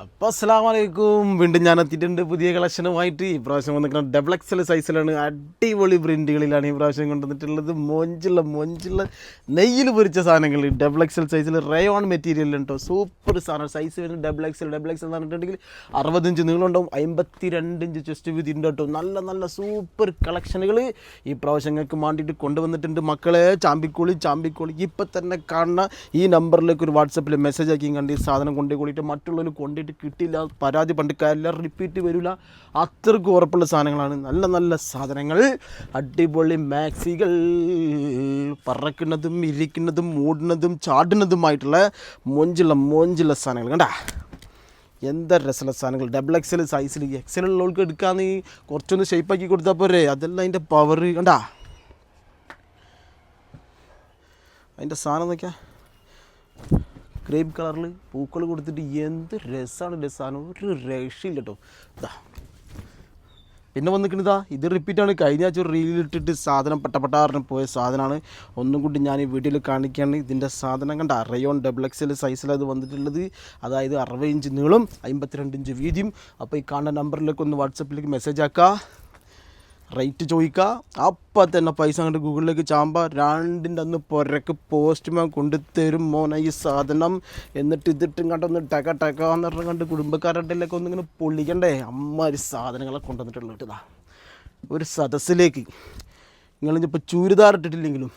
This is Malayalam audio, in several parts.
അപ്പോൾ അസ്സലാമലൈക്കും. വീണ്ടും ഞാൻ എത്തിയിട്ടുണ്ട് പുതിയ കളക്ഷനുമായിട്ട്. ഈ പ്രാവശ്യം വന്നിരിക്കുന്ന ഡബിൾ എക്സൽ സൈസിലാണ്. അടിപൊളി പ്രിൻറ്റുകളിലാണ് ഈ പ്രാവശ്യം കൊണ്ടുവന്നിട്ടുള്ളത്. മൊഞ്ചുള്ള നെയ്യിൽ പൊരിച്ച സാധനങ്ങൾ ഡബിൾ എക്സൽ സൈസിൽ റയോൺ മെറ്റീരിയൽ ഉണ്ടോ. സൂപ്പർ സാധനം. സൈസ് വരുന്നത് ഡബിൾ എക്സൽ എന്ന് പറഞ്ഞിട്ടുണ്ടെങ്കിൽ 60 ഇഞ്ച് നീളമുണ്ടാവും, 52 ഇഞ്ച് ചെസ്റ്റ് വീതി ഉണ്ട് കേട്ടോ. നല്ല സൂപ്പർ കളക്ഷനുകൾ ഈ പ്രാവശ്യം ഞങ്ങൾക്ക് വേണ്ടിയിട്ട് കൊണ്ടുവന്നിട്ടുണ്ട് മക്കളെ. ചാമ്പിക്കോളി ഇപ്പം തന്നെ കാണുന്ന ഈ നമ്പറിലേക്ക് ഒരു വാട്സപ്പിൽ മെസ്സേജ് ആക്കി കണ്ട് ഈ സാധനം കൊണ്ടുപോയിട്ട് മറ്റുള്ളവർ കൊണ്ടിട്ട് കിട്ടില്ല, പരാതി പണ്ടിക്കാരില്ല, റിപ്പീറ്റ് വരില്ല. അത്രയ്ക്ക് ഉറപ്പുള്ള സാധനങ്ങളാണ്. നല്ല സാധനങ്ങൾ, അടിപൊളി മാക്സികൾ, പറക്കുന്നതും ഇരിക്കുന്നതും മൂടുന്നതും ചാടുന്നതുമായിട്ടുള്ള മൊഞ്ചുള്ള സാധനങ്ങൾ കണ്ടാ. എന്താ രസമുള്ള സാധനങ്ങൾ. ഡബിൾ എക്സൽ സൈസിൽ എക്സലുള്ളവർക്ക് എടുക്കാമെന്ന് കുറച്ചൊന്ന് ഷേപ്പാക്കി കൊടുത്താൽ പോരെ. അതല്ല അതിൻ്റെ പവർ കണ്ടാ. അതിൻ്റെ സാധനം നോക്കിയാൽ ഗ്രേപ്പ് കളറിൽ പൂക്കൾ കൊടുത്തിട്ട് എന്ത് രസമാണ് സാധനം. ഒരു രക്ഷയില്ല കേട്ടോ. ഇതാ പിന്നെ വന്നിക്കുന്നതാ, ഇത് റിപ്പീറ്റാണ്. കഴിഞ്ഞ ആഴ്ച ഒരു റീലിട്ടിട്ട് സാധനം പട്ടപട്ടാറിന് പോയ സാധനമാണ്. ഒന്നും കൂടി ഞാൻ ഈ വീഡിയോയിൽ കാണിക്കുകയാണ്. ഇതിൻ്റെ സാധനം കണ്ട റയോൺ ഡബിൾ എക്സൽ സൈസിലത് വന്നിട്ടുള്ളത്. അതായത് 60 ഇഞ്ച് നീളം, 52 ഇഞ്ച് വീതിയും. അപ്പോൾ ഈ കാണുന്ന നമ്പറിലേക്ക് ഒന്ന് വാട്സപ്പിലേക്ക് മെസ്സേജ് ആക്കുക, റേറ്റ് ചോദിക്കുക. അപ്പം തന്നെ പൈസ അങ്ങോട്ട് ഗൂഗിളിലേക്ക് ചാമ്പ. 2ൻ്റെ അന്ന് പുരക്ക് പോസ്റ്റ്മാൻ കൊണ്ടുതരും മോനെ ഈ സാധനം. എന്നിട്ട് ഇതിട്ടും കണ്ടൊന്ന് ടക്കാന്ന് പറഞ്ഞ കണ്ട് കുടുംബക്കാരുടെ ഒന്നിങ്ങനെ പൊള്ളിക്കണ്ടേ. അമ്മാതിരി സാധനങ്ങളെ കൊണ്ടുവന്നിട്ടുള്ള ഇട്ടതാ. ഒരു സദസ്സിലേക്ക് നിങ്ങളിപ്പോൾ ചൂരിദാർ ഇട്ടിട്ടില്ലെങ്കിലും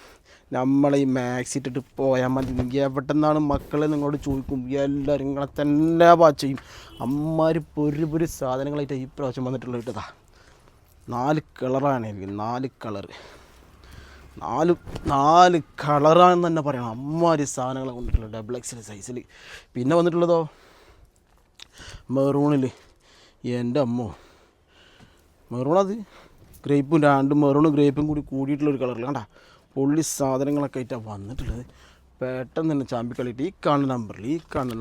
നമ്മളെ ഈ മാക്സി ഇട്ടിട്ട് പോയാൽ മതി. എവിടെ നിന്നാണ് മക്കളെ നിങ്ങളോട് ചോദിക്കും. എല്ലാവരും നിങ്ങളെ തന്നെ ചെയ്യും. അമ്മാതിരി പൊരി സാധനങ്ങളായിട്ട് ഈ പ്രാവശ്യം വന്നിട്ടുള്ള ഇട്ടതാ. 4 കളറാണ് എനിക്ക്. 4 കളറാണെന്ന് തന്നെ പറയണം. അമ്മാതിരി സാധനങ്ങളെ കൊണ്ടിട്ടുള്ളത് ഡബിൾ എക്സൽ സൈസിൽ. പിന്നെ വന്നിട്ടുള്ളതോ മെറൂണിൽ. എൻ്റെ അമ്മോ, മെറൂണത് ഗ്രേപ്പും 2 മെറൂണും ഗ്രേപ്പും കൂടിയിട്ടുള്ളൊരു കളറിൽ കണ്ടാ. പൊള്ളി സാധനങ്ങളൊക്കെ ആയിട്ടാണ് വന്നിട്ടുള്ളത്. പെട്ടെന്ന് തന്നെ ചാമ്പിക്കളിയിട്ട് ഈ കാണുന്ന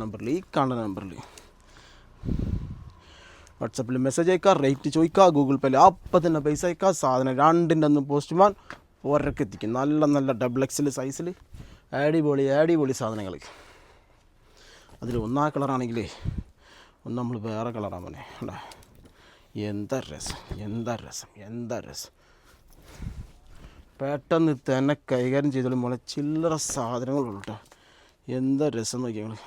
നമ്പറിൽ വാട്സപ്പിൽ മെസ്സേജ് അയക്കുക, റേറ്റ് ചോദിക്കുക, ഗൂഗിൾ പേയിൽ അപ്പം തന്നെ പൈസ അയക്കുക. സാധനം 2ൻ്റെ അന്ന് പോസ്റ്റ്മാൻ ഒരക്ക് എത്തിക്കും. നല്ല ഡബിൾ എക്സൽ സൈസിൽ അടിപൊളി സാധനങ്ങൾ. അതിൽ 1 കളറാണെങ്കിലേ ഒന്ന് നമ്മൾ വേറെ കളറാണ് മോനെ. കണ്ടാ എന്താ രസം. പെട്ടെന്ന് തന്നെ കൈകാര്യം ചെയ്തോളും മോനെ. ചില്ലറ സാധനങ്ങളുള്ളൂ കേട്ടോ. എന്താ രസം നോക്കി ഞങ്ങൾ.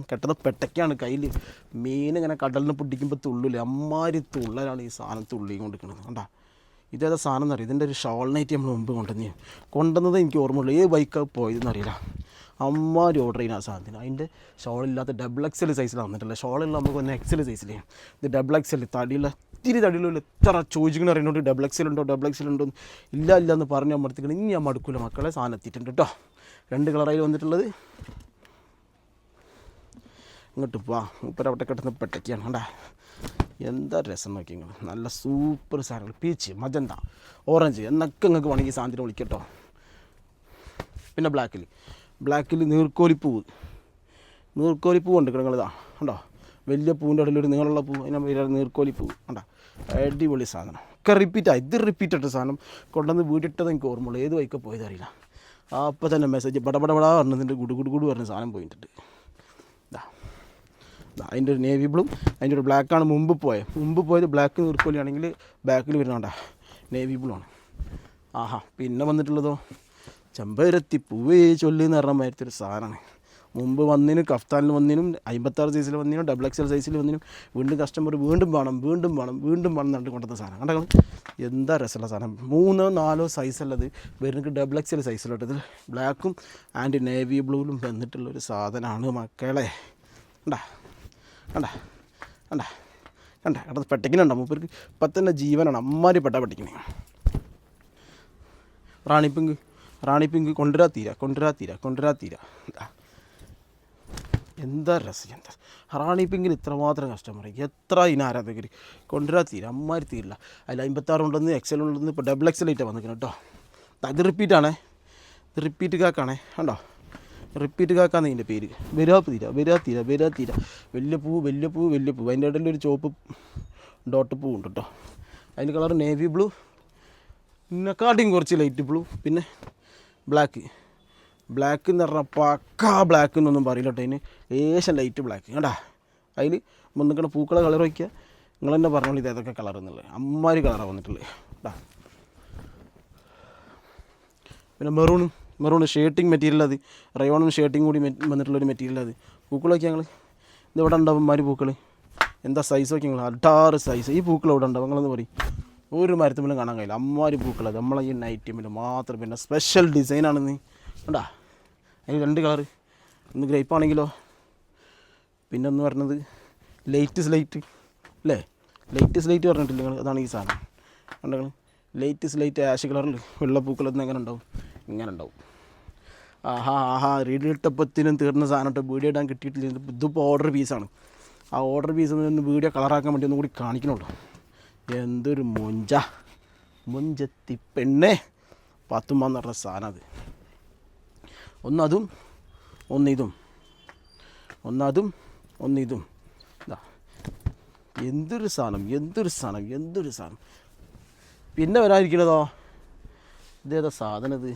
കെട്ടത് പെട്ടയ്ക്കാണ് കയ്യിൽ. മീൻ ഇങ്ങനെ കടലിൽ നിന്ന് പൊട്ടിക്കുമ്പോൾ തുള്ളില്ലേ, അമ്മാതിരി തുള്ളലാണ് ഈ സാധനം തുള്ളിയും കൊണ്ടിരിക്കുന്നത് കണ്ടാ. ഇതേതാ സാധനം എന്നറിയാം. ഇതിൻ്റെ ഒരു ഷോൾ നൈറ്റ് നമ്മൾ മുമ്പ് കൊണ്ടുവന്നത് എനിക്ക് ഓർമ്മയുള്ളൂ. ഏത് ബൈക്കാണ് പോയതെന്നറിയില്ല. അമ്മാതിരി ഓർഡർ ചെയ്യുന്ന ആ സാധനത്തിന്. അതിൻ്റെ ഷോളില്ലാത്ത ഡബിൾ എക്സൽ സൈസിലാണ് വന്നിട്ടില്ല. ഷോളില്ല നമുക്ക് വന്ന എക്സൽ സൈസിലേ. ഇത് ഡബിൾ എക്സൽ ഇത്തിരി തടിയുള്ള എത്ര ചോദിച്ചിങ്ങനെ അറിയുന്നുണ്ട്. ഡബിൾ എക്സൽ ഉണ്ടോ ഇല്ല എന്ന് പറഞ്ഞ് അമ്മടുത്തിക്കണം. ഇനി ഞാൻ മടുക്കില്ല മക്കളെ. സാധനം എത്തിയിട്ടുണ്ട് കേട്ടോ. 2 കളറായി വന്നിട്ടുള്ളത്. ഇങ്ങോട്ട് പോവാ. മൂപ്പരവിടെ കിട്ടുന്ന പെട്ടയ്ക്കാണ് കണ്ടാ. എന്താ രസം നോക്കി നിങ്ങൾ. നല്ല സൂപ്പർ സാധനങ്ങൾ. പീച്ച്, മജന്ത, ഓറഞ്ച് എന്നൊക്കെ നിങ്ങൾക്ക് വേണമെങ്കിൽ സാധനത്തിന് വിളിക്കട്ടോ. പിന്നെ ബ്ലാക്കിൽ നീർക്കോലിപ്പൂവ് ഉണ്ട് നിങ്ങളിതാ കണ്ടോ. വലിയ പൂവിൻ്റെ ഇടയിൽ ഒരു നീളമുള്ള പൂവ്, അതിനെ നീർക്കോലിപ്പൂവ് കണ്ടാ. അടിപൊളി സാധനം. ഒക്കെ ഇത് റിപ്പീറ്റായിട്ട് സാധനം കൊണ്ടുവന്ന് വീട്ടിട്ടത് എനിക്ക് ഓർമ്മയുള്ളൂ. ഏത് വൈക്ക് പോയതറിയില്ല. അപ്പോൾ തന്നെ മെസ്സേജ് ബടബട പറഞ്ഞതിൻ്റെ ഗുഡു പറഞ്ഞ സാധനം പോയിട്ടുണ്ട്. അതിൻ്റെ ഒരു നേവി ബ്ലൂ, അതിൻ്റെ ഒരു ബ്ലാക്കാണ് മുമ്പ് പോയത്. ബ്ലാക്ക് നീർക്കോലിയാണെങ്കിൽ ബാക്കിൽ വരുന്നോണ്ട നേവി ബ്ലൂ ആണ്. പിന്നെ വന്നിട്ടുള്ളതോ ചെമ്പരത്തി പൂവേ ചൊല്ലുന്ന പറഞ്ഞ മാതിരത്തൊരു സാധനമാണ്. മുമ്പ് വന്നതിനും കഫ്താനിൽ വന്നതിനും 56 സൈസിൽ വന്നതിനും ഡബിൾ എക്സൽ സൈസിൽ വന്നതിനും വീണ്ടും കസ്റ്റമർ വീണ്ടും വേണം എന്നിട്ട് കൊണ്ടുവന്ന സാധനം കണ്ടോ. എന്താ രസമുള്ള സാധനം. 3-4 സൈസുള്ളത് വരുന്നത് ഡബിൾ എക്സൽ സൈസിലോട്ടത്. ബ്ലാക്കും ആൻഡ് നേവി ബ്ലൂവിലും വന്നിട്ടുള്ളൊരു സാധനമാണ് മക്കളെ. കണ്ട കിടന്ന് പെട്ടക്കിനുണ്ടോ മൂപ്പർക്ക്. ഇപ്പം തന്നെ ജീവനാണ്. അമ്മാരി പെട്ടിക്കിന്. റാണിപ്പിങ്ക് കൊണ്ടുവരാ തീര. എന്താ രസം. റാണി പിങ്കിന് ഇത്രമാത്രം കസ്റ്റമർ, എത്ര ആരാധകർ. കൊണ്ടുവരാ തീര, അമ്മാരി തീരില്ല. അതിൽ 56 ഉണ്ടെന്ന്, എക്സൽ ഉണ്ടെന്ന്. ഇപ്പോൾ ഡബിൾ എക്സലായിട്ടാണ് വന്നിരിക്കുന്നത് കേട്ടോ. ഇത് റിപ്പീറ്റാണേ. റിപ്പീറ്റ് കാക്കാണേ കണ്ടോ. റിപ്പീറ്റ് കാക്കാന്ന് ഇതിൻ്റെ പേര്. വരാ തീര. വലിയ പൂ. അതിൻ്റെ ഇടയിൽ ഒരു ചുവപ്പ് ഡോട്ട് പൂ ഉണ്ട് കേട്ടോ. അതിൻ്റെ കളർ നേവി ബ്ലൂ, ഇതിനെക്കാട്ടിയും കുറച്ച് ലൈറ്റ് ബ്ലൂ, പിന്നെ ബ്ലാക്ക്. ബ്ലാക്ക് എന്ന് പറഞ്ഞാൽ പക്കാ ബ്ലാക്ക് എന്നൊന്നും പറയില്ല കേട്ടോ. അതിന് ലേശം ലൈറ്റ് ബ്ലാക്ക് കേട്ടാ. അതിൽ വന്നിക്കണ പൂക്കളെ കളർ വയ്ക്കുക. നിങ്ങൾ തന്നെ പറഞ്ഞോളൂ ഇത് ഏതൊക്കെ കളർ എന്നുള്ളത്. അമ്മാതിരി കളറാണ് വന്നിട്ടുള്ളത് കേട്ടാ. പിന്നെ മെറൂൺ ഷേർട്ടിങ് മെറ്റീരിയൽ, അത് റയോണും ഷേർട്ടിങ് കൂടി വന്നിട്ടുള്ളൊരു മെറ്റീരിയൽ. അത് പൂക്കൾ വയ്ക്കുക ഞങ്ങൾ ഇതിവിടെ ഉണ്ടാവും അമ്മാതിരി പൂക്കൾ. എന്താ സൈസ് വയ്ക്കുക നിങ്ങൾ? 6 സൈസ്. ഈ പൂക്കൾ ഇവിടെ ഉണ്ടാവും. നിങ്ങളെന്ന് പറയും ഒരു മരത്തുമ്പോഴും കാണാൻ കഴിയില്ല അമ്മാതിരി പൂക്കൾ. അത് നമ്മളെ ഈ നൈറ്റ് ടീമിൽ മാത്രം. പിന്നെ സ്പെഷ്യൽ ഡിസൈനാണെന്ന് കണ്ടാ. അതിന് 2 കളർ. ഒന്ന് ഗ്രേപ്പ് ആണെങ്കിലോ, പിന്നെ ഒന്ന് പറഞ്ഞത് ലൈറ്റ് സ്ലൈറ്റ് അല്ലേ? ലൈറ്റ് സ്ലൈറ്റ് പറഞ്ഞിട്ടില്ല നിങ്ങൾ? അതാണ് ഈ സാധനം കണ്ടങ്ങൾ. ലൈറ്റ് സ്ലൈറ്റ് ആഷ് കളറിൽ വെള്ളപ്പൂക്കളൊന്നും എങ്ങനെ ഉണ്ടാവും? ഇങ്ങനെ ഉണ്ടാവും. റീഡിട്ടപ്പത്തിനും തീർന്ന സാധനം കേട്ടോ. വീഡിയോ ഇടാൻ കിട്ടിയിട്ടില്ല. ഇതിപ്പോൾ ഓർഡർ പീസാണ്. ആ ഓർഡർ പീസ് ഒന്ന് വീഡിയോ കളറാക്കാൻ വേണ്ടി ഒന്നും കൂടി കാണിക്കണുള്ളൂ. എന്തൊരു മൊഞ്ചത്തി പെണ്ണേ പാത്തുമ്മ പറഞ്ഞ സാധനം. അത് ഒന്നതും ഒന്നിതും ഇതാ എന്തൊരു സാധനം. പിന്നെ വരാതിരിക്കണതോ ഇതേതാ സാധനം? ഇത്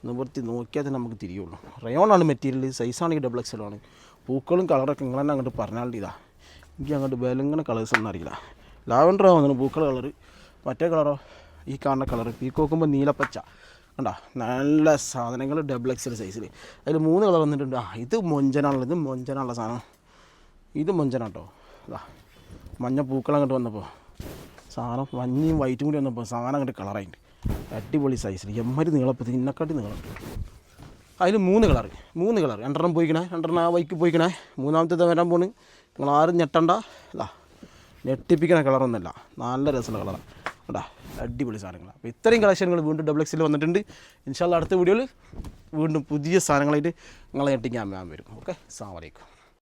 നിവർത്തി നോക്കിയാൽ തന്നെ നമുക്ക് തിരിയുള്ളൂ. റയോണാണ് മെറ്റീരിയൽ. സൈസാണെങ്കിൽ XXL ആണ്. പൂക്കളും കളറൊക്കെ നിങ്ങൾ തന്നെ അങ്ങോട്ട് പറഞ്ഞാൽ ഇതാ. എനിക്ക് അങ്ങോട്ട് വിലങ്ങനെ കളേഴ്സ് ഒന്നും അറിയില്ല. ലാവൻഡർ ആവുന്നതാണ് പൂക്കൾ കളറ്. മറ്റേ കളറോ ഈ കാണുന്ന കളറ് പീക്കോക്കുമ്പോൾ നീലപ്പച്ച കണ്ടാ. നല്ല സാധനങ്ങൾ XXL സൈസിൽ. അതിൽ 3 കളർ വന്നിട്ടുണ്ട്. ഇത് മൊഞ്ചനാണല്ലോ. ഇത് മൊഞ്ചനുള്ള സാധനം. ഇത് മൊഞ്ചനാട്ടോ. ഇതാ മഞ്ഞ പൂക്കളം അങ്ങോട്ട് വന്നപ്പോൾ സാധനം മഞ്ഞയും വൈറ്റും കൂടി വന്നപ്പോൾ സാധനം അങ്ങോട്ട് കളറായിട്ട് അടിപൊളി സൈസിൽ. എമ്മരി നീളപ്പത്തി ഇന്നക്കാട്ടി നീളം. അതിൽ 3 കളർ. 2 പോയിക്കണേ. 2 ആ വൈക്ക് പോയിക്കണേ. 3ാമത്തെ വരാൻ പോണ്. നിങ്ങൾ ആരും ഞെട്ടണ്ട. അല്ല ഞെട്ടിപ്പിക്കണ കളറൊന്നുമല്ല. നല്ല രസമുള്ള കളറാണ് കേട്ടാ. അടിപൊളി സാധനങ്ങൾ. അപ്പോൾ ഇത്രയും കളക്ഷനുകൾ വീണ്ടും XXL വന്നിട്ടുണ്ട്. ഇൻഷാ അല്ലാ അടുത്ത വീഡിയോയിൽ വീണ്ടും പുതിയ സാധനങ്ങളായിട്ട് നിങ്ങളെ ഞെട്ടിക്കാൻ വരും. ഓക്കെ, അസ്സലാമു അലൈക്കും.